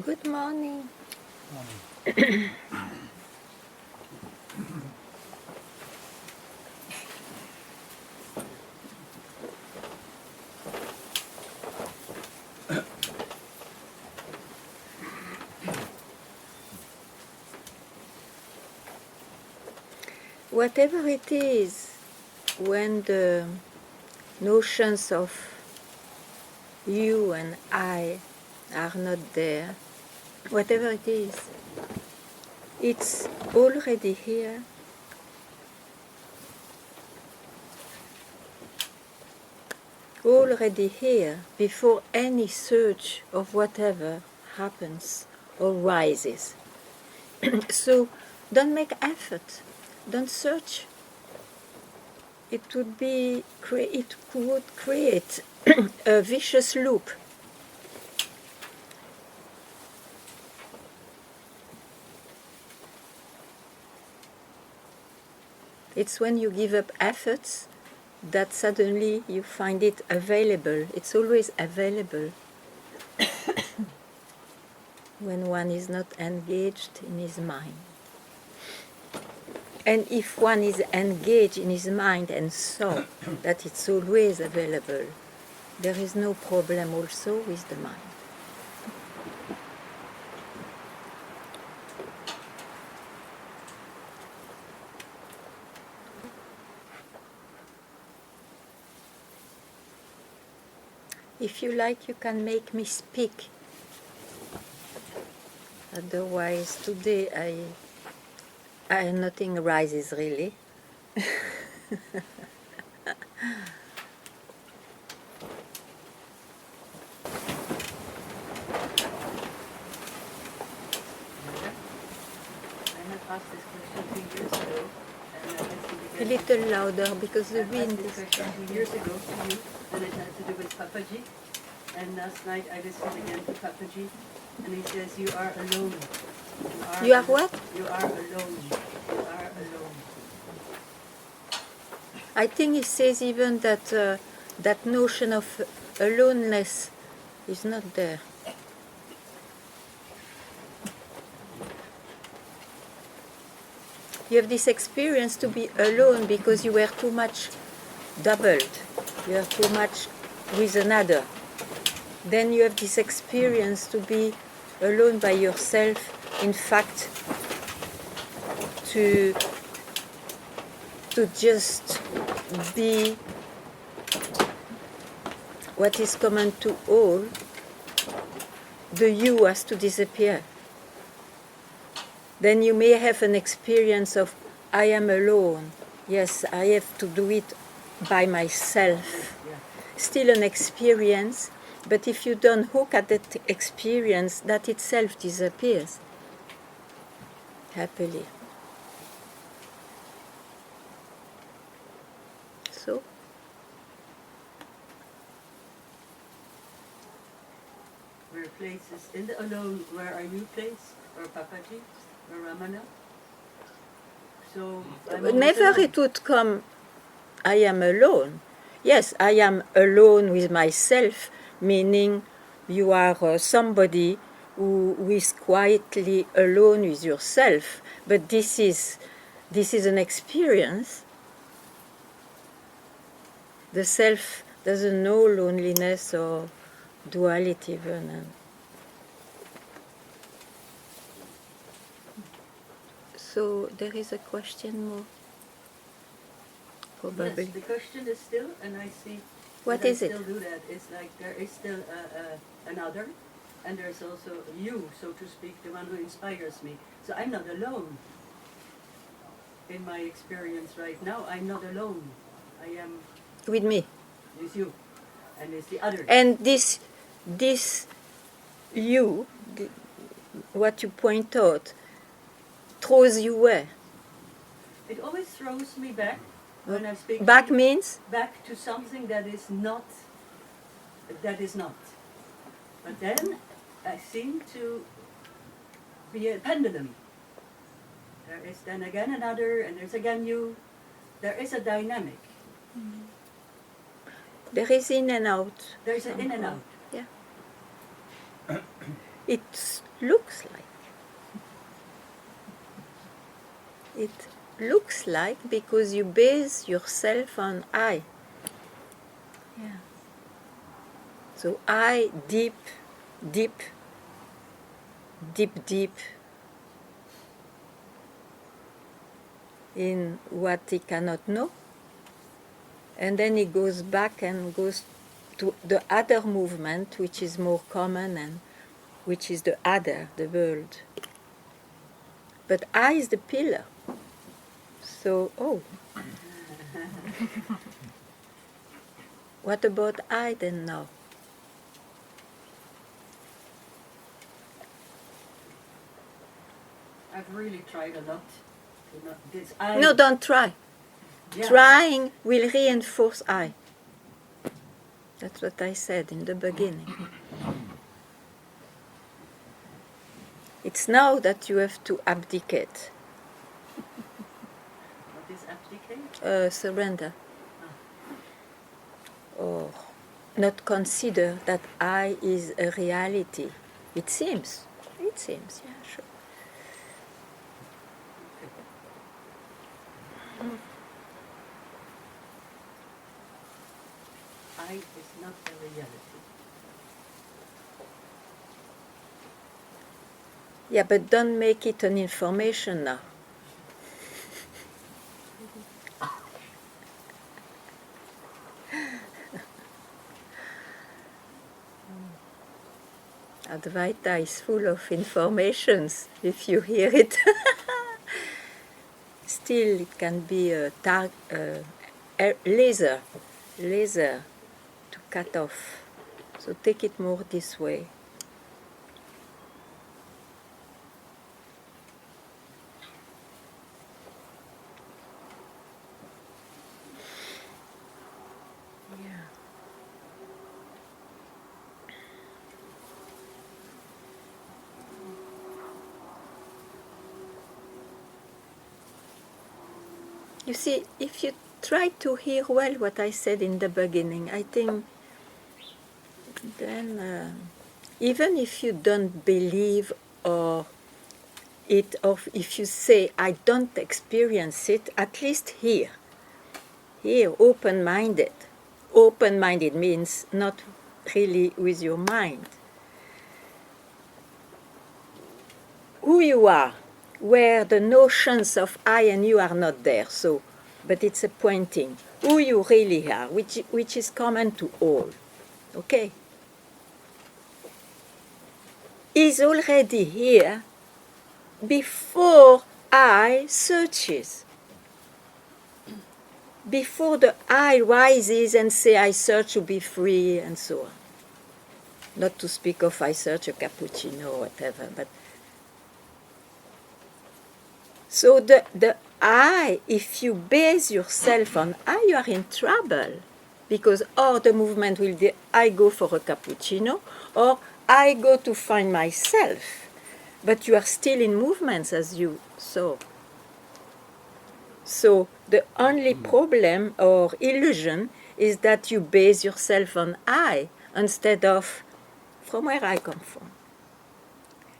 Good morning. Whatever it is, when the notions of you and I are not there, whatever it is, it's already here. Already here before any search of whatever happens or rises. So don't make effort, don't search. It would create a vicious loop. It's when you give up efforts that suddenly you find it available. It's always available when one is not engaged in his mind. And if one is engaged in his mind and saw that it's always available, there is no problem also with the mind. If you like, you can make me speak. Otherwise, today nothing rises really. Asked this question 2 years ago. A little louder because the wind is... I asked this question 2 years ago to you, and it had to do with Papaji. And last night I listened again to Papaji, and he says, you are alone. You are what? You are alone. You are alone. I think he says even that that notion of aloneness is not there. You have this experience to be alone because you were too much doubled. You are too much with another. Then you have this experience to be alone by yourself, in fact, to just be what is common to all. The you has to disappear. Then you may have an experience of, I am alone. Yes, I have to do it by myself. Still an experience, but if you don't hook at that experience, that itself disappears. Happily. So? Where places in the alone, where are you placed? Or Papaji? Or Ramana? So Never it would come, I am alone. Yes, I am alone with myself, meaning you are somebody who is quietly alone with yourself. But this is an experience. The self doesn't know loneliness or duality even. So there is a question more, probably. Yes, the question is still, and I see What that is I it? still do that. It's like there is still another, and there's also you, so to speak, the one who inspires me. So I'm not alone. In my experience right now, I'm not alone. I am With me. with you, and it's the other. And this you, what you point out, throws you where? It always throws me back when I speak. Back means? Back to something that is not. That is not. But then I seem to be a pendulum. There is then again another, and there's again you. There is a dynamic. There is in and out. There's an in and out. Yeah. it looks like. It looks like because you base yourself on I. Yeah. So I deep, deep, deep, deep in what he cannot know. And then he goes back and goes to the other movement, which is more common and which is the other, the world. But I is the pillar. So, what about I then now? I've really tried a lot. To not, this I, No, don't try. yeah. Trying will reinforce I. That's what I said in the beginning. It's now that you have to abdicate, What is abdicate? surrender, or not consider that I is a reality. It seems, yeah, sure. I is not a reality. Yeah, but don't make it an information now. Advaita is full of informations if you hear it. Still, it can be a laser to cut off. So take it more this way. Yeah. You see, if you try to hear well what I said in the beginning, I think then even if you don't believe or if you say I don't experience it, at least here, open-minded. Open-minded means not really with your mind. Who you are, where the notions of I and you are not there, so, but it's a pointing. Who you really are, which is common to all. Okay? Is already here before I searches. Before the I rises and say I search to be free and so on. Not to speak of I search a cappuccino or whatever, but so the I, if you base yourself on I, you are in trouble. Because or the movement will be I go for a cappuccino or I go to find myself. But you are still in movements as you saw. So the only problem or illusion is that you base yourself on I instead of from where I come from.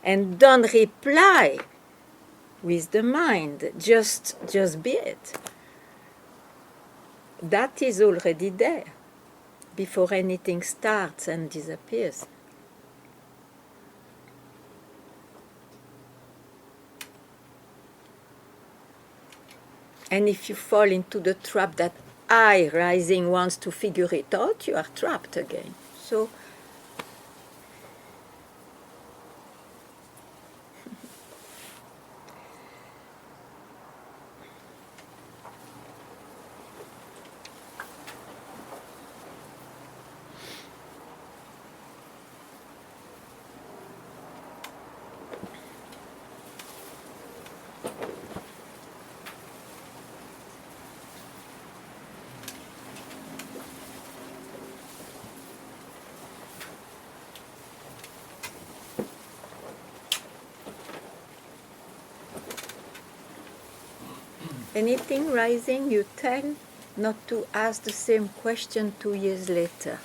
And don't reply with the mind, just be it. That is already there before anything starts and disappears. And if you fall into the trap that I, rising, wants to figure it out, you are trapped again. So anything rising, you tell not to ask the same question 2 years later.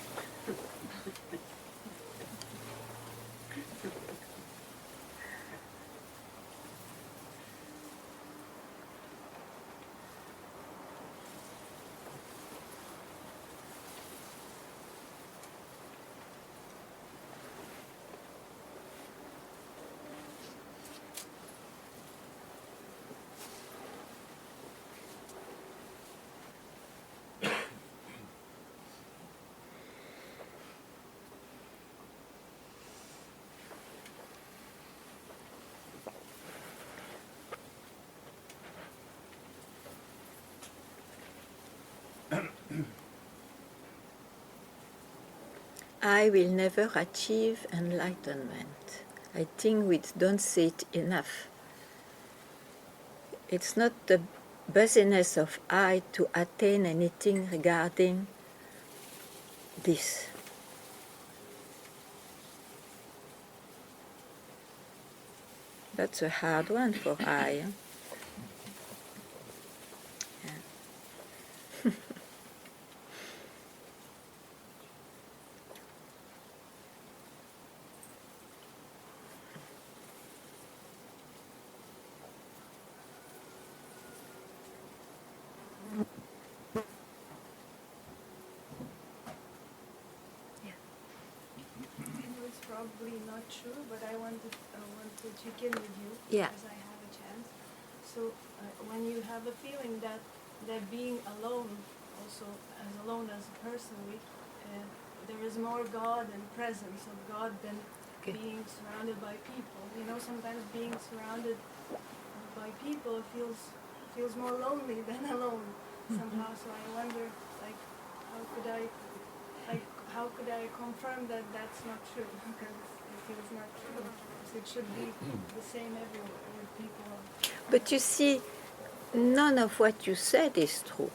I will never achieve enlightenment. I think we don't say it enough. It's not the busyness of I to attain anything regarding this. That's a hard one for I. It's probably not true, but I want to check in with you Yeah. as I have a chance. So when you have a feeling that being alone, also as alone as a person, there is more God and presence of God than being surrounded by people. You know, sometimes being surrounded by people feels more lonely than alone somehow. So I wonder, like, how could I confirm that that's not true? Because it feels not true. So it should be the same everywhere with people. But you see, none of what you said is true.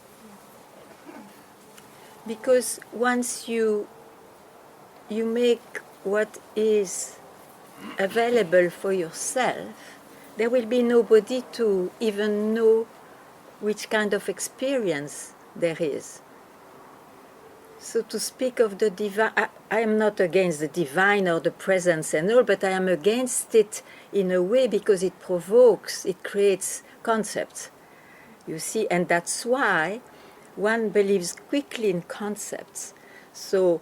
Because once you make what is available for yourself, there will be nobody to even know which kind of experience there is. So to speak of the divine, I am not against the divine or the presence and all, but I am against it in a way because it provokes, it creates concepts, you see, and that's why one believes quickly in concepts. So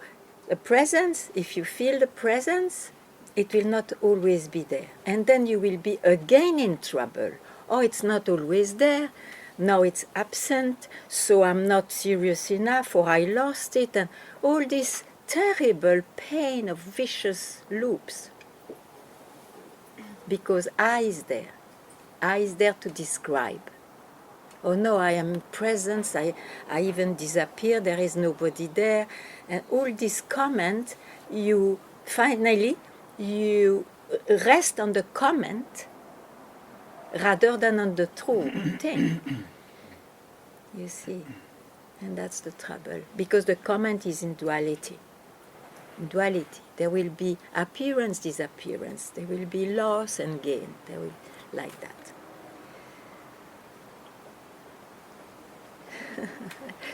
the presence, if you feel the presence, it will not always be there. And then you will be again in trouble. Oh, it's not always there. Now it's absent, so I'm not serious enough, or I lost it, and all this terrible pain of vicious loops. Because I is there. I is there to describe. Oh no, I am in presence, I even disappear, there is nobody there. And all these comments, you rest on the comment rather than on the true thing. You see? And that's the trouble. Because the comment is in duality. In duality. There will be appearance, disappearance. There will be loss and gain. There will like that.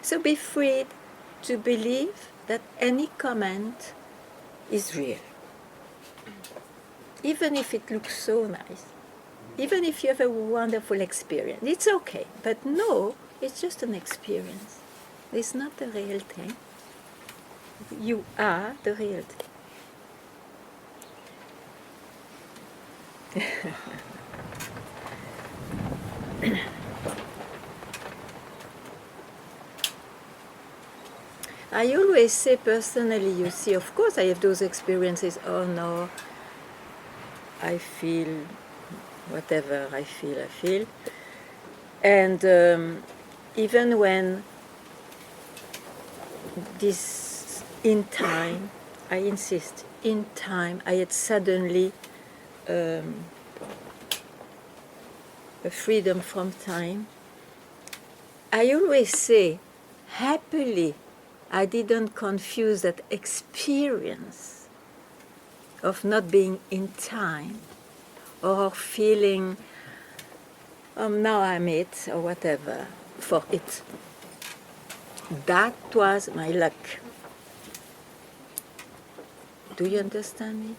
So be free to believe that any comment is real. Even if it looks so nice. Even if you have a wonderful experience. It's okay. But no, it's just an experience. It's not the real thing. You are the real thing. I always say personally, you see, of course I have those experiences. Oh no, I feel whatever I feel. And even when this, in time, I insist, in time, I had suddenly a freedom from time. I always say, happily, I didn't confuse that experience of not being in time or feeling, now I'm it, or whatever, for it. That was my luck. Do you understand me?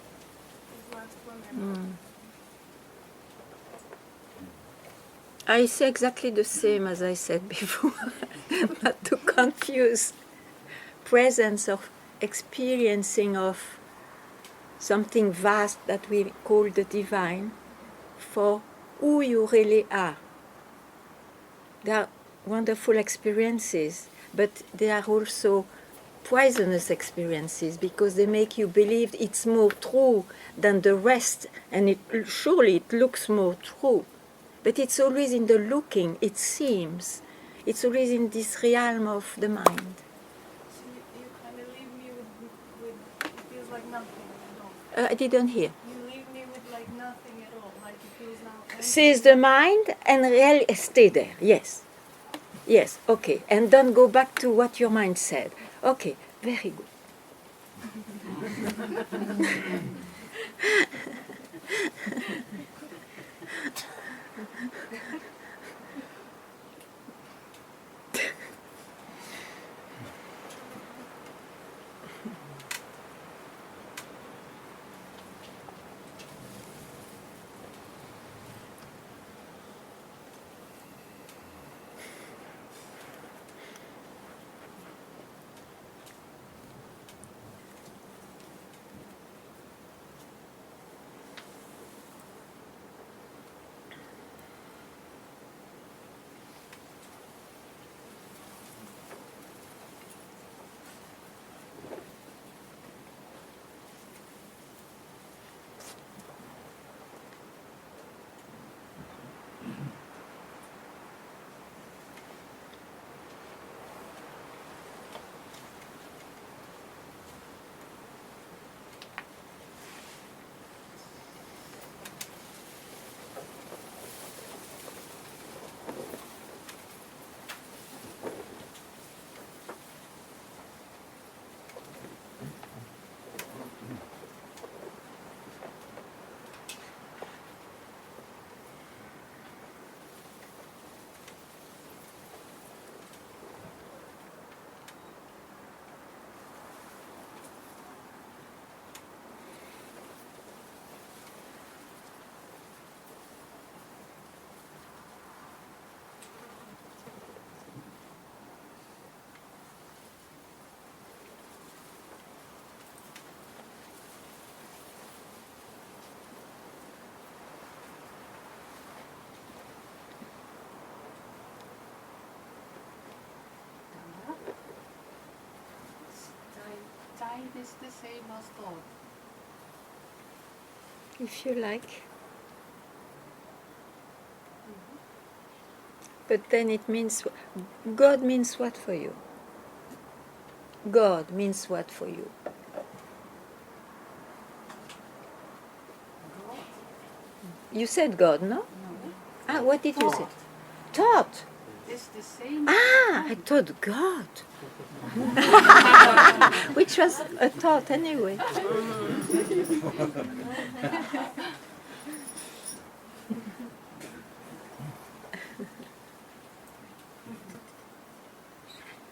I say exactly the same as I said before, not to confuse presence of experiencing of something vast that we call the divine for who you really are. They are wonderful experiences, but they are also poisonous experiences because they make you believe it's more true than the rest, and surely it looks more true. But it's always in the looking, it seems. It's always in this realm of the mind. So you kind of leave me with nothing at all. I didn't hear. You leave me with like nothing at all, like it feels now empty. Seize the mind and really stay there. Yes. Yes, okay. And don't go back to what your mind said. Okay, very good. Time is the same as thought. If you like. But then it means, God means what for you? God means what for you? You said God, no? No. Ah, what did you say? Thought. It's the same. Ah, I thought God. Which was a thought anyway.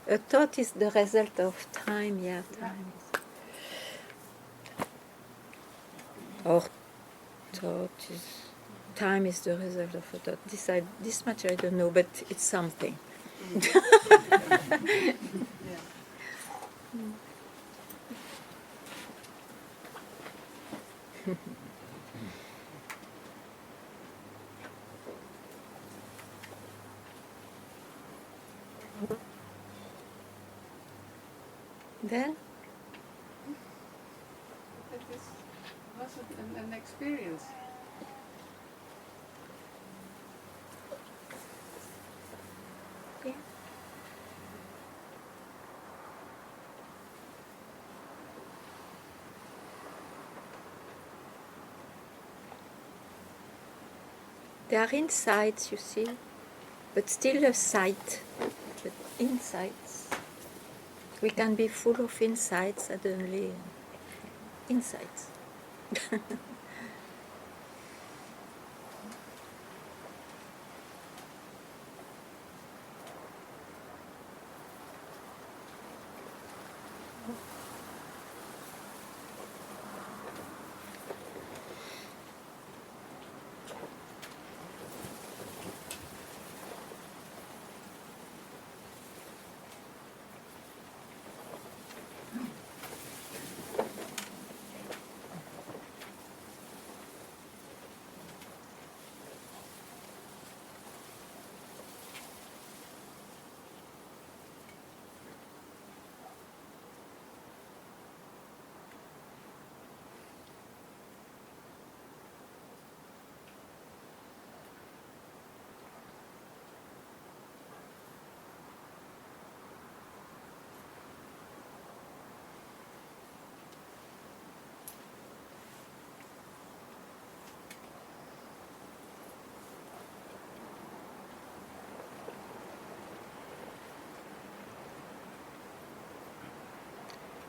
A thought is the result of time, yeah, time. Or thought is, time is the result of a thought. This much I don't know, but it's something. Then? That was an experience. Yeah. They are insights, you see, but still a sight, but insights. We can be full of insights, suddenly insights.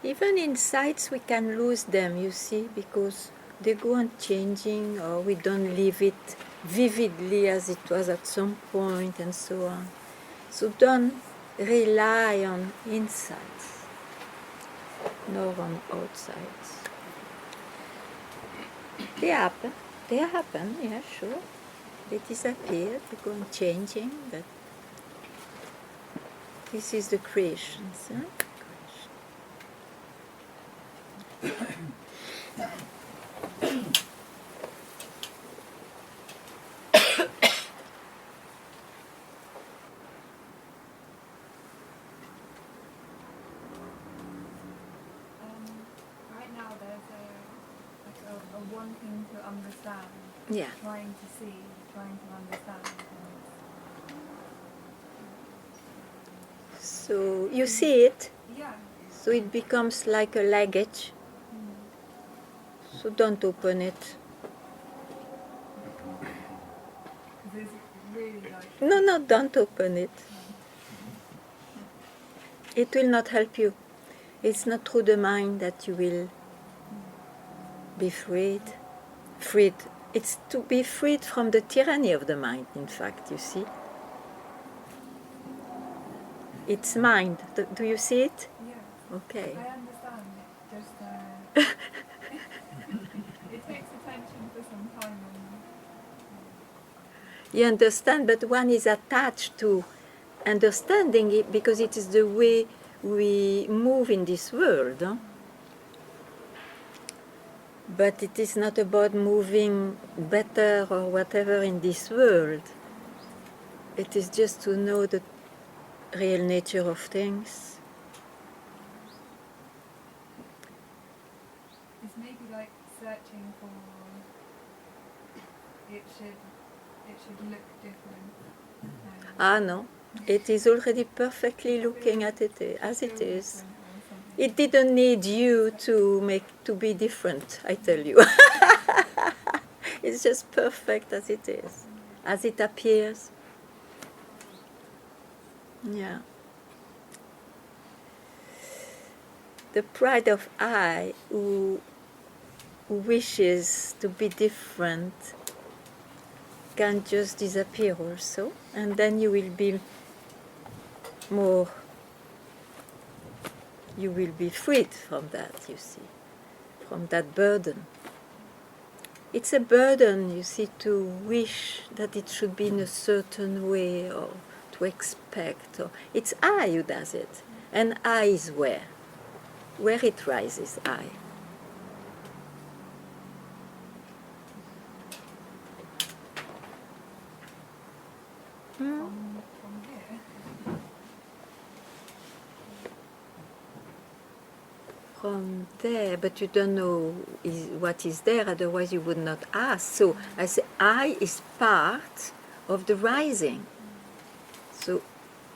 Even insights, we can lose them, you see, because they go on changing, or we don't live it vividly as it was at some point, and so on. So don't rely on insights, nor on outsides. They happen, yeah, sure. They disappear, they go on changing, but this is the creations, huh? Right now there's a wanting to understand, Yeah. trying to see, trying to understand. So you see it, Yeah. so it becomes like a luggage. So don't open it. Because it's really like... No, don't open it. It will not help you. It's not through the mind that you will be freed. Freed. It's to be freed from the tyranny of the mind, in fact, you see. It's mind. Do you see it? Yeah. Okay. I understand. Just it takes attention for some time. You understand, but one is attached to understanding it because it is the way we move in this world. Huh? But it is not about moving better or whatever in this world. It is just to know the real nature of things. It's maybe like searching for it should look different. Ah no, it is already perfectly looking at it as it is. It didn't need you to be different, I tell you. It's just perfect as it is, as it appears. Yeah. The pride of I who wishes to be different can just disappear also, and then you will be you will be freed from that, you see, from that burden. It's a burden, you see, to wish that it should be in a certain way or to expect. It's I who does it. And I is where? Where it rises, I. From here. From there, but you don't know what is there, otherwise you would not ask. So I say I is part of the rising. So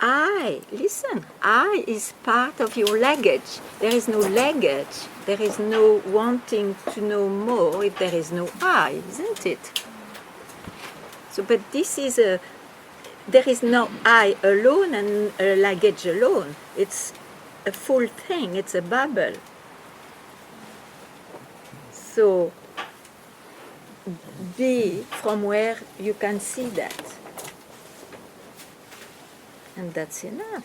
listen, I is part of your luggage. There is no luggage. There is no wanting to know more if there is no I, isn't it? So, but this is there is no I alone and a luggage alone. It's a full thing. It's a bubble. So, be from where you can see that. And that's enough.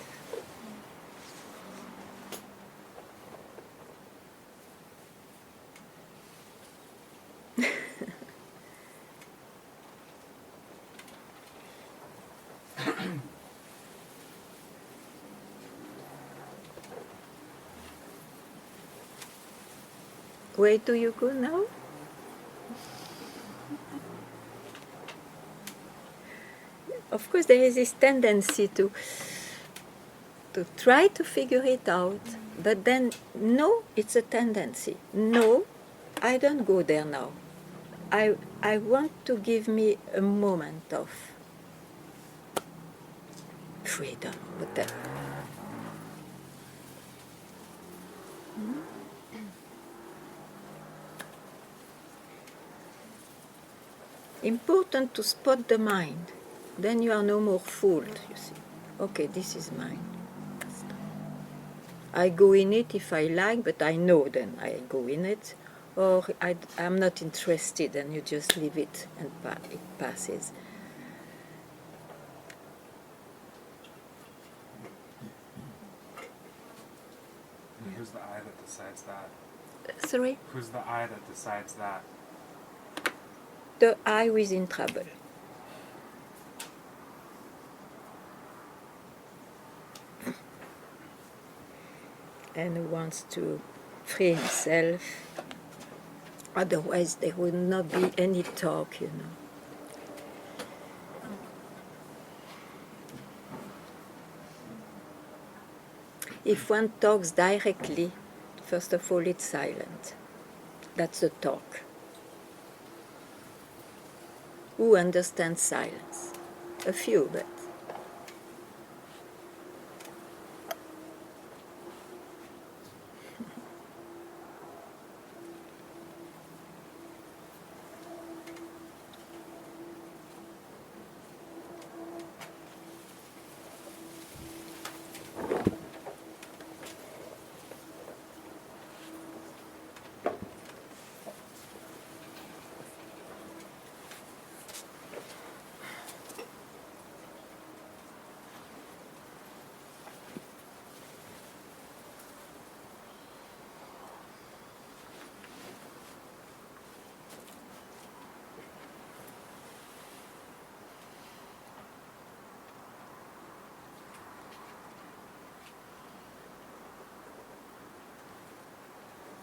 Where do you go now? Of course, there is this tendency to try to figure it out, but then, no, it's a tendency. No, I don't go there now. I want to give me a moment of freedom, whatever. Important to spot the mind. Then you are no more fooled, you see. Okay, this is mine. I go in it if I like, but I know then I go in it, or I'm not interested and you just leave it and it passes. And who's the I that decides that? Sorry? Who's the I that decides that? The I who is in trouble. And who wants to free himself. Otherwise, there would not be any talk, you know. If one talks directly, first of all, it's silent. That's the talk. Who understands silence? A few, but.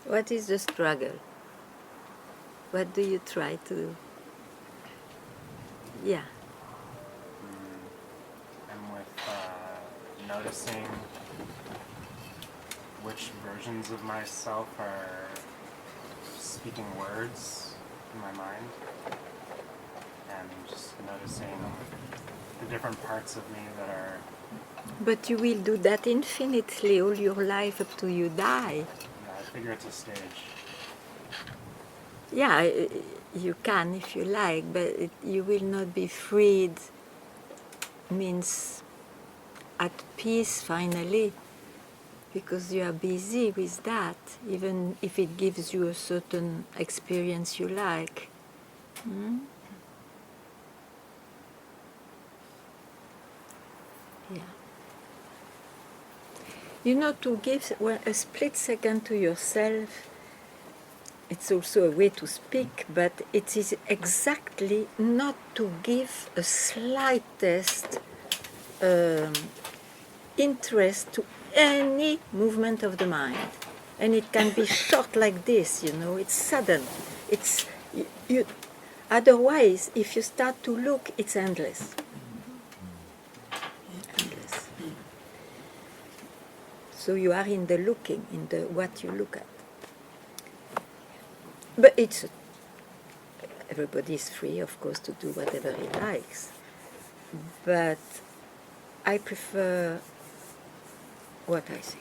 What is the struggle? What do you try to do? Yeah. And with noticing which versions of myself are speaking words in my mind, and just noticing the different parts of me that are. But you will do that infinitely all your life up to you die. Yeah, I figure it's a stage. Yeah, you can if you like, but you will not be freed. Means at peace finally, because you are busy with that, even if it gives you a certain experience you like. Hmm? Yeah. You know, to give a split second to yourself, it's also a way to speak, but it is exactly not to give a slightest interest to any movement of the mind. And it can be short like this, you know, it's sudden. It's you otherwise, if you start to look, it's endless. Endless. So you are in the looking, in the what you look at. But it's everybody is free, of course, to do whatever he likes. But I prefer what I see.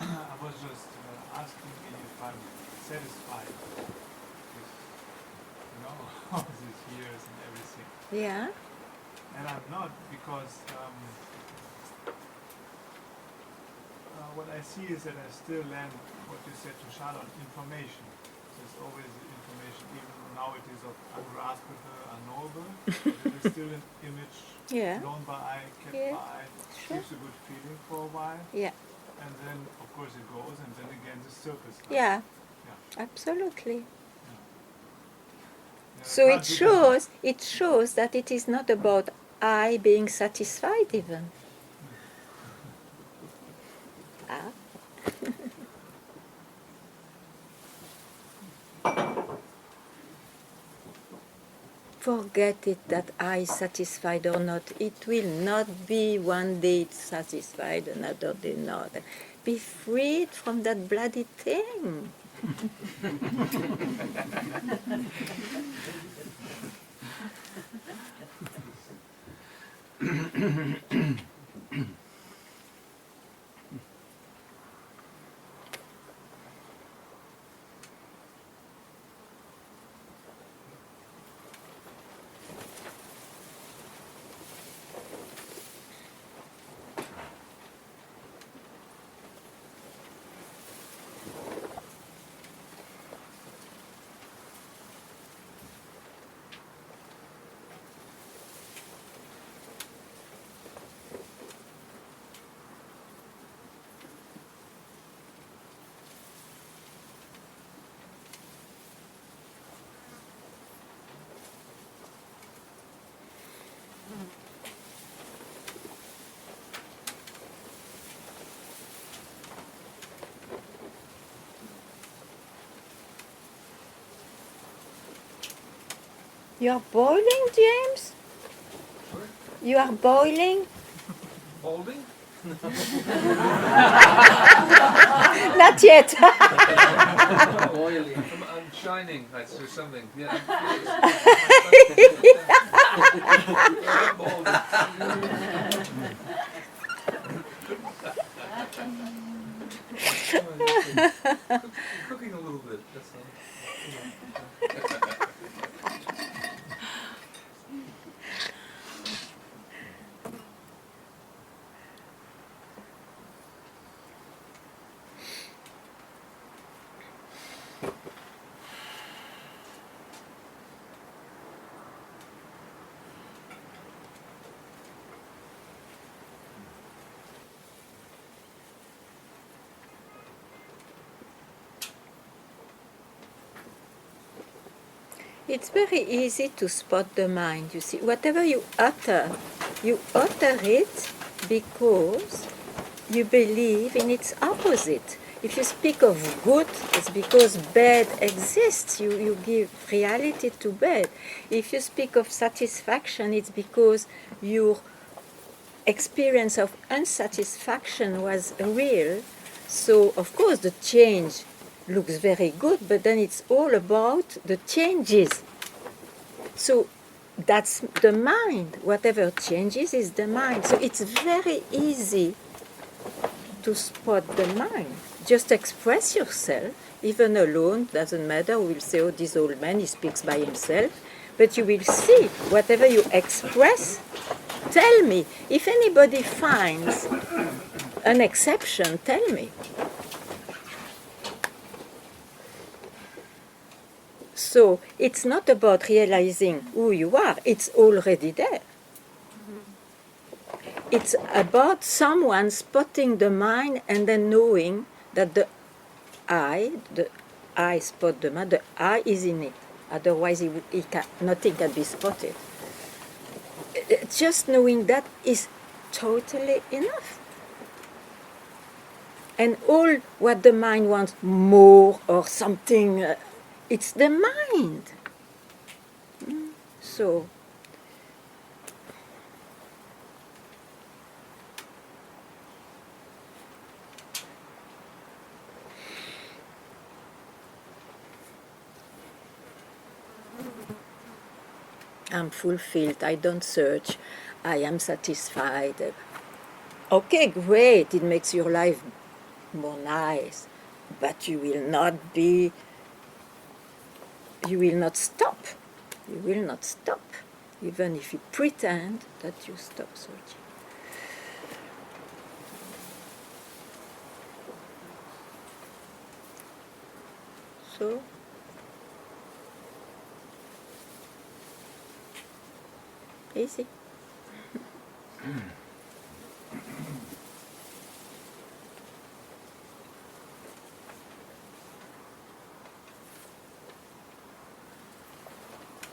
I was just asking if I'm satisfied with, Yeah. And I'm not, because what I see is that I still lend what you said to Charlotte, information. There's always information, even now it is of ungraspable, unknowable, but it is still an image Yeah. known by eye, kept Yeah. by eye, Sure. gives a good feeling for a while, Yeah. and then of course it goes, and then again the surface. Yeah. Yeah. Absolutely. Yeah, So can't it shows that it is not about I being satisfied even. Ah. Forget it that I is satisfied or not. It will not be one day it's satisfied, another day not. Be freed from that bloody thing. You are boiling, James? Sorry? You are boiling? Holding? Not yet. Oily. I'm shining, or something. Yeah. I'm holding. Cooking a little bit, that's all. It's very easy to spot the mind. You see, whatever you utter it because you believe in its opposite. If you speak of good, it's because bad exists. You give reality to bad. If you speak of satisfaction, it's because your experience of unsatisfaction was real. So, of course, the change looks very good, but then it's all about the changes. So, that's the mind. Whatever changes is the mind. So, it's very easy to spot the mind. Just express yourself, even alone, doesn't matter. We'll say, oh, this old man, he speaks by himself. But you will see, whatever you express, tell me. If anybody finds an exception, tell me. So it's not about realizing who you are, it's already there. It's about someone spotting the mind and then knowing that the I spot the mind, the I is in it. Otherwise, nothing can be spotted. Just knowing that is totally enough. And all what the mind wants, more or something, it's the mind. So, I'm fulfilled, I don't search, I am satisfied. Okay, great, it makes your life more nice, but you will not stop. You will not stop. even if you pretend that you stop searching. So, easy.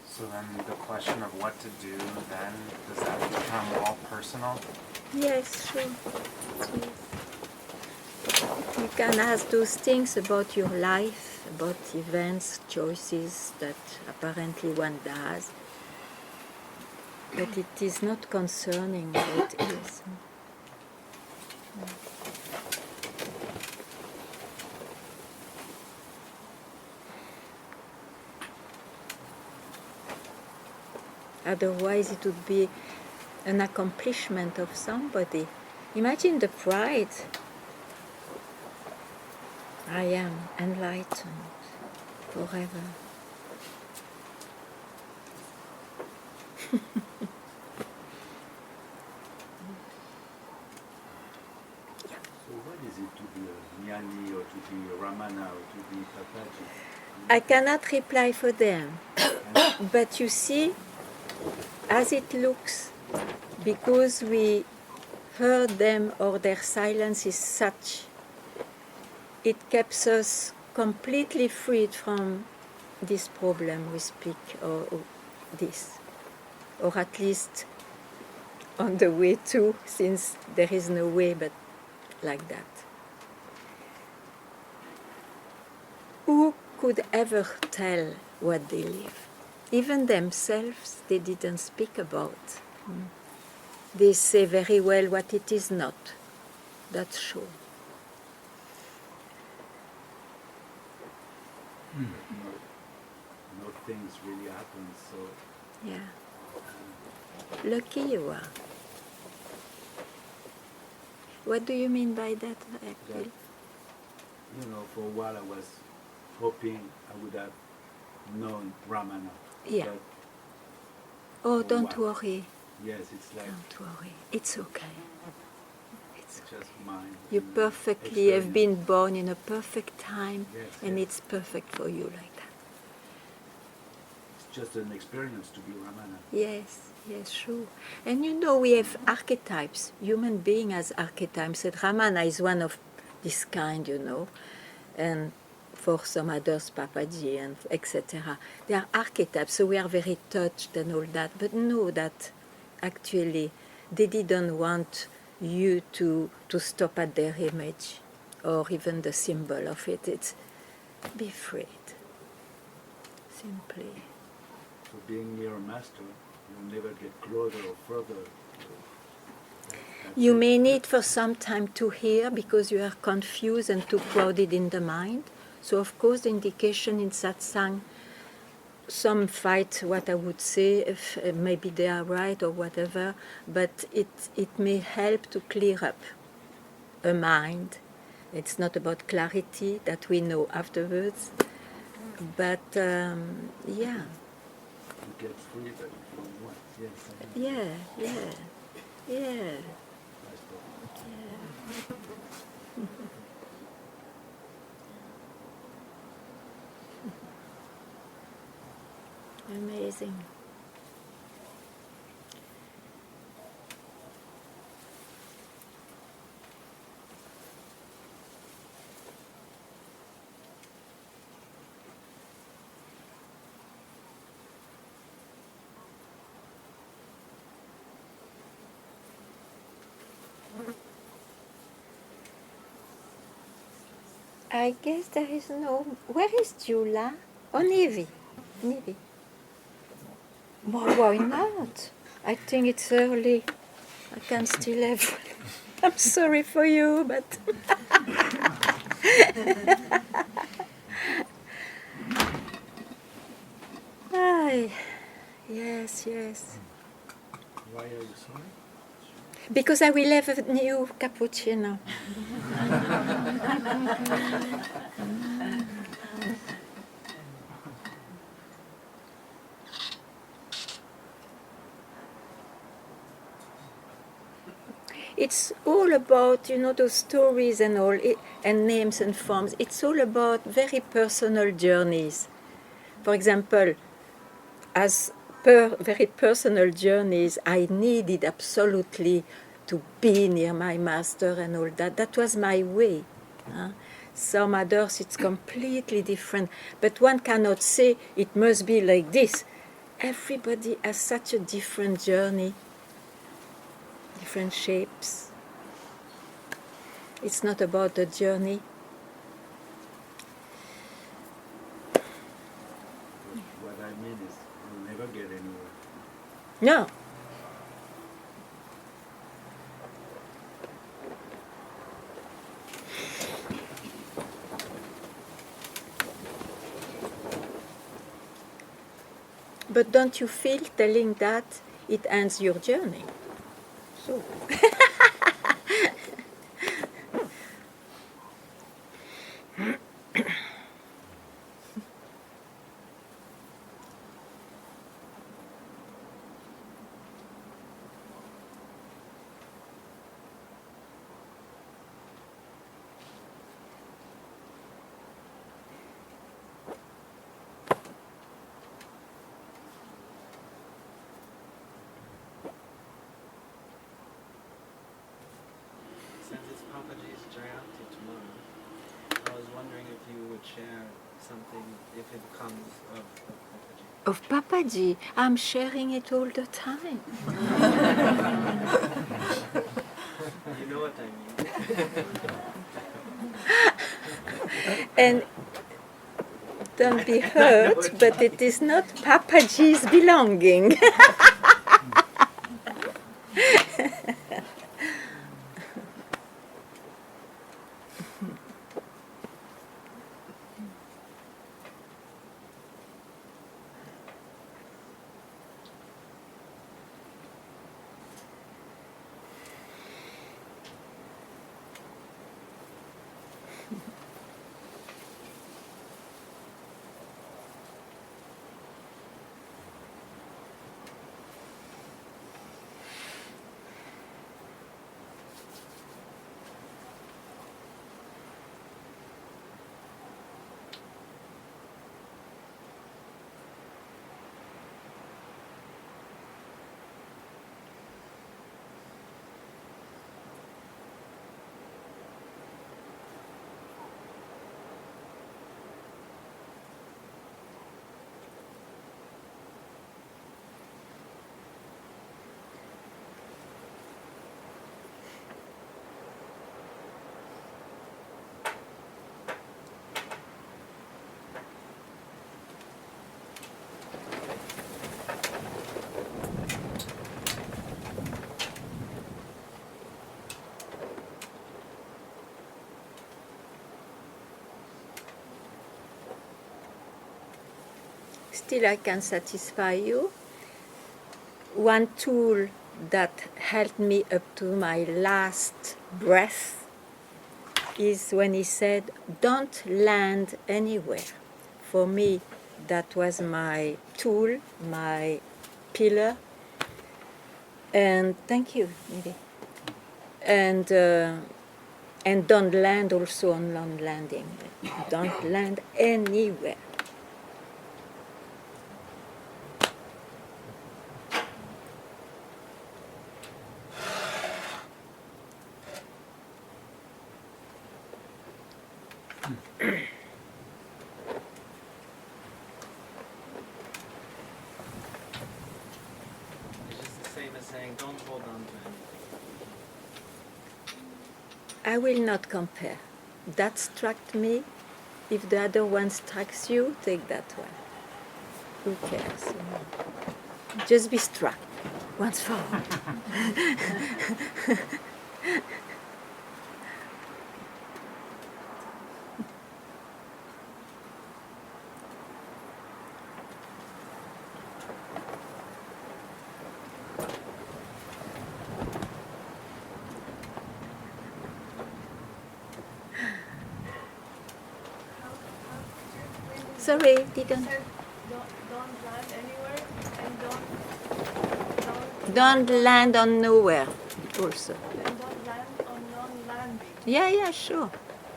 So then the question of what to do then, does that become all personal? Yes, sure. Yes. You can ask those things about your life, about events, choices that apparently one does, but it is not concerning what is. Otherwise, it would be an accomplishment of somebody. Imagine the pride. I am enlightened forever. So what is it to be a Jnani or to be a Ramana or to be Papaji? I cannot reply for them, but you see, as it looks, because we heard them or their silence is such, it keeps us completely freed from this problem we speak, or this, or at least on the way to, since there is no way but like that. Who could ever tell what they live? Even themselves, they didn't speak about. They say very well what it is not. That's sure. No things really happen, so Yeah. Lucky you are. What do you mean by that, actually? you know, for a while I was hoping I would have known Ramana. Yeah. But Oh, for don't what? worry. Yes, it's like Don't worry. It's okay. It's okay. just mine. You perfectly have been born in a perfect time, Yes, and yes. it's perfect for you like that. It's just an experience to be Ramana. Yes, yes, sure. And you know, we have archetypes. Human being has archetypes. And Ramana is one of this kind, you know. And for some others, Papaji and etc. They are archetypes, so we are very touched and all that. But know that actually they didn't want you to stop at their image or even the symbol of it. It's be freed. Simply. So being near a master, you'll never get closer or further. That's You it. may need for some time to hear because you are confused and too crowded in the mind. So of course the indication in Satsang, some fight what I would say, if maybe they are right or whatever, but it may help to clear up a mind. It's not about clarity that we know afterwards, but yeah, You get free, but from what? Yes, I know. yeah. I suppose. Amazing. I guess there is no. Where is Jula? Oh, Nivi. Nivi. Well, why not? I think it's early. I can still have. I'm sorry for you, but. Ay, yes. Why are you sorry? Because I will have a new cappuccino. it's all about, those stories and all, and names and forms. It's all about very personal journeys. For example, as per very personal journeys, I needed absolutely to be near my master and all that. That was my way. Some others, it's completely different. But one cannot say it must be like this. Everybody has such a different journey, different shapes. It's not about the journey. What I mean is, you'll never get anywhere. No. But don't you feel telling that it ends your journey? So. Since it's Papaji's Jayanti tomorrow, I was wondering if you would share something if it comes of Papaji. Of Papaji, I'm sharing it all the time. You know what I mean. And don't be hurt, but it is not Papaji's belonging. Still, I can satisfy you. One tool that helped me up to my last breath is when he said, "Don't land anywhere." For me, that was my tool, my pillar. And thank you, Miri. And don't land also on land landing. Don't land anywhere. It's just the same as saying don't hold on to anything. I will not compare. That struck me. If the other one strikes you, take that one. Who cares? Just be struck once for all. Sorry, didn't. Said don't land anywhere and don't Don't land on nowhere. Also, don't land on non-landing. Yeah, yeah, sure.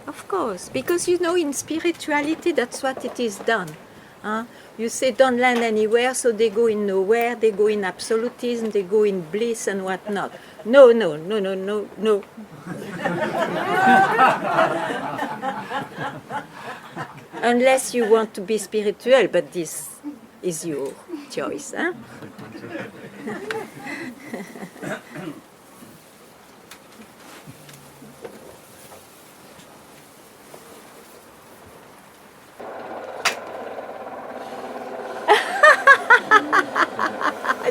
Of course. Because you know, in spirituality, that's what it is done. Huh? You say don't land anywhere, so they go in nowhere, they go in absolutism, they go in bliss and whatnot. No, no, no, no, no, no. Unless you want to be spiritual, but this is your choice. Huh?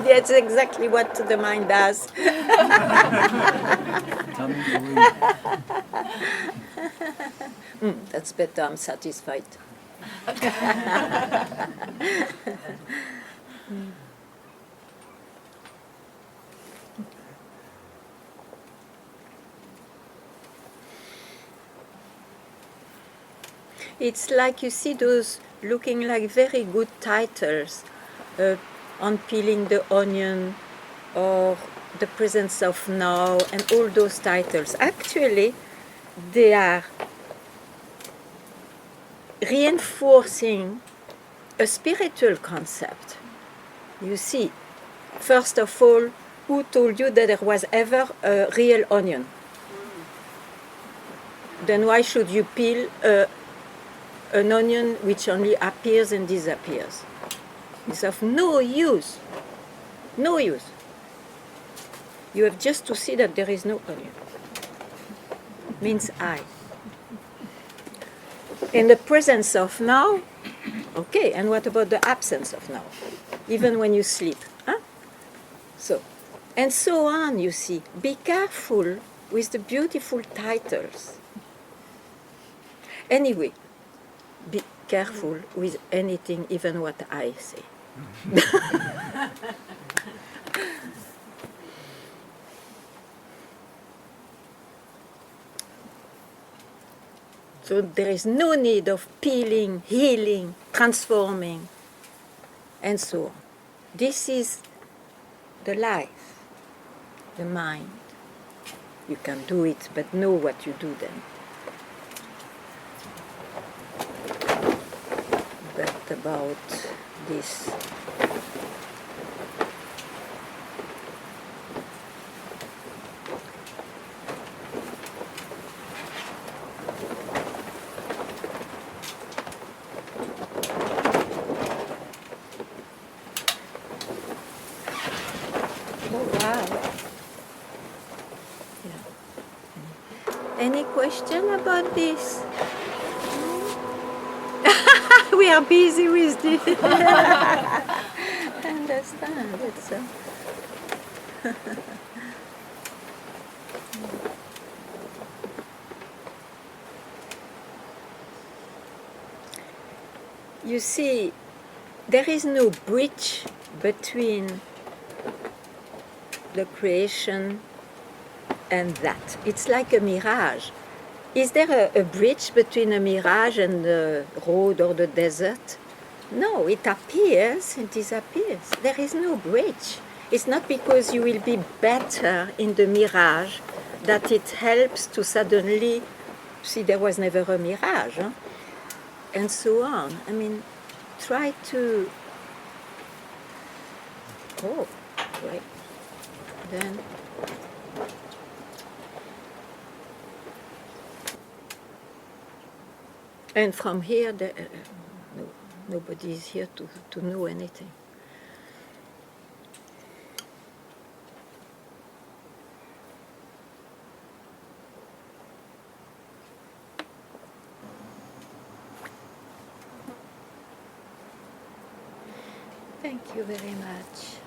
That's exactly what the mind does. That's better, I'm satisfied. It's like you see those looking like very good titles on peeling the onion or the presence of now and all those titles. Actually, they are reinforcing a spiritual concept. You see, first of all, who told you that there was ever a real onion? Then why should you peel an onion which only appears and disappears? It's of no use. No use. You have just to see that there is no onion. Means I. In the presence of now, okay, and what about the absence of now? Even when you sleep. Huh? So, and so on, you see. Be careful with the beautiful titles. Anyway, be careful with anything, even what I say. So there is no need of peeling, healing, transforming, and so on. This is the life, the mind. You can do it, but know what you do then. But about this. Oh, wow. Yeah. Any question about this? We are busy with this. I understand. It's you see, there is no bridge between the creation and that. It's like a mirage. Is there a bridge between a mirage and the road or the desert? No, it appears and disappears. There is no bridge. It's not because you will be better in the mirage that it helps to suddenly see there was never a mirage, huh? And so on. I mean, try to... Oh, wait. Then... And from here, nobody is here to know anything. Thank you very much.